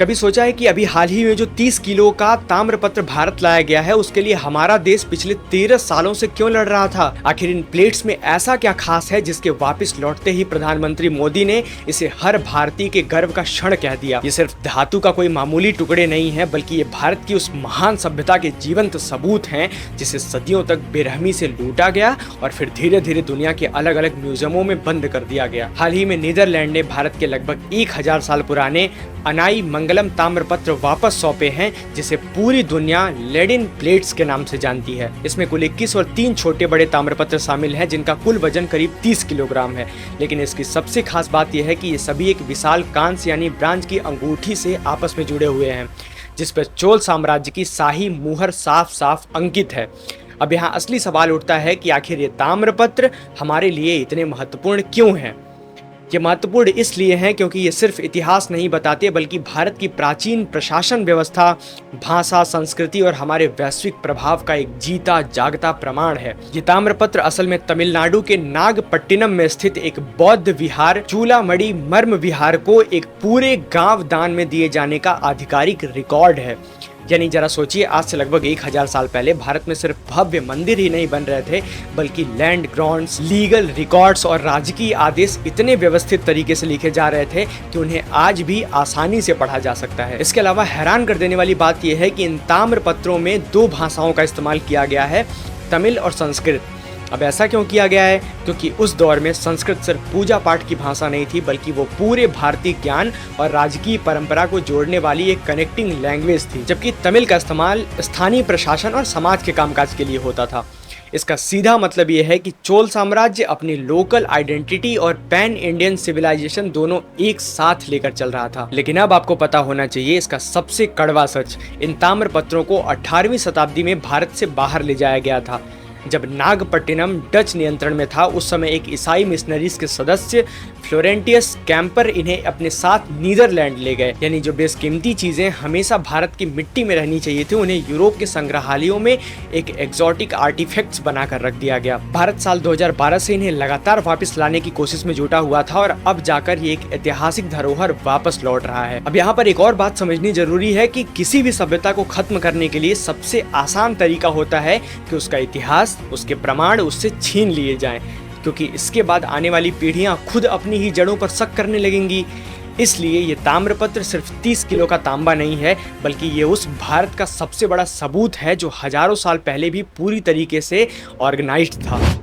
कभी सोचा है कि अभी हाल ही में जो 30 किलो का ताम्रपत्र भारत लाया गया है, उसके लिए हमारा देश पिछले 13 सालों से क्यों लड़ रहा था? आखिर इन प्लेट्स में ऐसा क्या खास है जिसके वापस लौटते ही प्रधानमंत्री मोदी ने इसे हर भारतीय के गर्व का क्षण कह दिया? ये सिर्फ धातु का कोई मामूली टुकड़े नहीं है, बल्कि ये भारत की उस महान सभ्यता के जीवंत सबूत हैं जिसे सदियों तक बेरहमी से लूटा गया और फिर धीरे धीरे दुनिया के अलग अलग म्यूजियमों में बंद कर दिया गया। हाल ही में नीदरलैंड ने भारत के लगभग 1000 साल पुराने अनाई मंगलम ताम्रपत्र वापस सौंपे हैं, जिसे पूरी दुनिया लेडिन प्लेट्स के नाम से जानती है। इसमें कुल 21 और 3 छोटे बड़े ताम्रपत्र शामिल हैं, जिनका कुल वजन करीब 30 किलोग्राम है। लेकिन इसकी सबसे खास बात यह है कि ये सभी एक विशाल कांस्य यानी ब्रांज की अंगूठी से आपस में जुड़े हुए हैं, जिस पर चोल साम्राज्य की शाही मुहर साफ साफ अंकित है। अब यहाँ असली सवाल उठता है कि आखिर ये ताम्रपत्र हमारे लिए इतने महत्वपूर्ण क्यों हैं? ये महत्वपूर्ण इसलिए हैं क्योंकि ये सिर्फ इतिहास नहीं बताते, बल्कि भारत की प्राचीन प्रशासन व्यवस्था, भाषा, संस्कृति और हमारे वैश्विक प्रभाव का एक जीता जागता प्रमाण है। ये ताम्रपत्र असल में तमिलनाडु के नागपट्टिनम में स्थित एक बौद्ध विहार चूलामणि मर्म विहार को एक पूरे गांव दान में दिए जाने का आधिकारिक रिकॉर्ड है। यानी जरा सोचिए, आज से लगभग 1000 साल पहले भारत में सिर्फ भव्य मंदिर ही नहीं बन रहे थे, बल्कि लैंड ग्रांट्स, लीगल रिकॉर्ड्स और राजकीय आदेश इतने व्यवस्थित तरीके से लिखे जा रहे थे कि उन्हें आज भी आसानी से पढ़ा जा सकता है। इसके अलावा हैरान कर देने वाली बात यह है कि इन ताम्रपत्रों में 2 भाषाओं का इस्तेमाल किया गया है, तमिल और संस्कृत। अब ऐसा क्यों किया गया है? क्योंकि उस दौर में संस्कृत सिर्फ पूजा पाठ की भाषा नहीं थी, बल्कि वो पूरे भारतीय ज्ञान और राजकीय परंपरा को जोड़ने वाली एक कनेक्टिंग लैंग्वेज थी, जबकि तमिल का इस्तेमाल स्थानीय प्रशासन और समाज के कामकाज के लिए होता था। इसका सीधा मतलब ये है कि चोल साम्राज्य अपनी लोकल आइडेंटिटी और पैन इंडियन सिविलाइजेशन दोनों एक साथ लेकर चल रहा था। लेकिन अब आपको पता होना चाहिए इसका सबसे कड़वा सच। इन ताम्रपत्रों को 18वीं शताब्दी में भारत से बाहर ले जाया गया था। जब नागपट्टिनम डच नियंत्रण में था, उस समय एक ईसाई मिशनरीज के सदस्य फ्लोरेंटियस कैंपर इन्हें अपने साथ नीदरलैंड ले गए। यानी जो बेशकीमती चीजें हमेशा भारत की मिट्टी में रहनी चाहिए थी, उन्हें यूरोप के संग्रहालयों में एक एक्सोटिक आर्टिफैक्ट्स बनाकर रख दिया गया। भारत साल 2012 से इन्हें लगातार वापस लाने की कोशिश में जुटा हुआ था और अब जाकर ये एक ऐतिहासिक धरोहर वापस लौट रहा है। अब यहाँ पर एक और बात समझनी जरूरी है कि किसी भी सभ्यता को खत्म करने के लिए सबसे आसान तरीका होता है कि उसका इतिहास, उसके प्रमाण उससे छीन लिए जाएं, क्योंकि इसके बाद आने वाली पीढ़ियां खुद अपनी ही जड़ों पर शक करने लगेंगी। इसलिए ये ताम्रपत्र सिर्फ 30 किलो का तांबा नहीं है, बल्कि ये उस भारत का सबसे बड़ा सबूत है जो हजारों साल पहले भी पूरी तरीके से ऑर्गेनाइज्ड था।